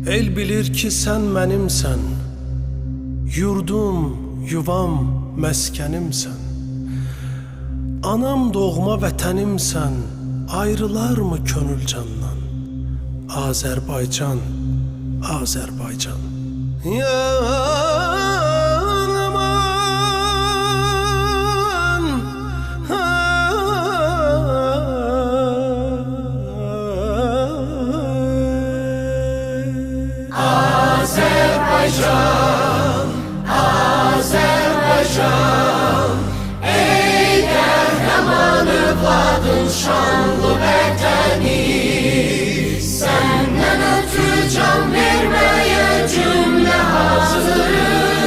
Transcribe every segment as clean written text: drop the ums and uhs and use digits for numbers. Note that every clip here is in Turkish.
El bilir ki sen mənimsən, yurdum, yuvam, məskənimsən. Anam doğma vətənimsən, ayrılar mı könül candan? Azərbaycan, Azərbaycan. Aman, Azerbaycan, Azerbaycan, ey kahraman övladın şanlı vətəni, senden ötürü can vermeye cümle hazırız,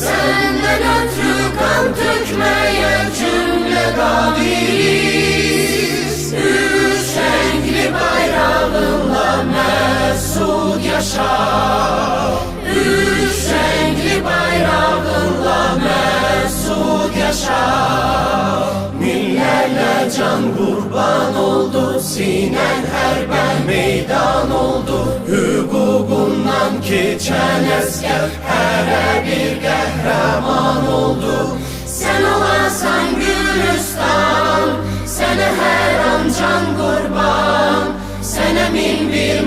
senden ötürü kan dökmeye cümle kadiriz. Üç renkli bayrağınla mesut yaşa, üç renkli bayrağınla mesut yaşa. Millerle can kurban oldu, sinen herbe meydan oldu. Hüququndan keçen esker her bir kahraman oldu. Sen olasan Gülistan, sene her an can kurban, sene min bir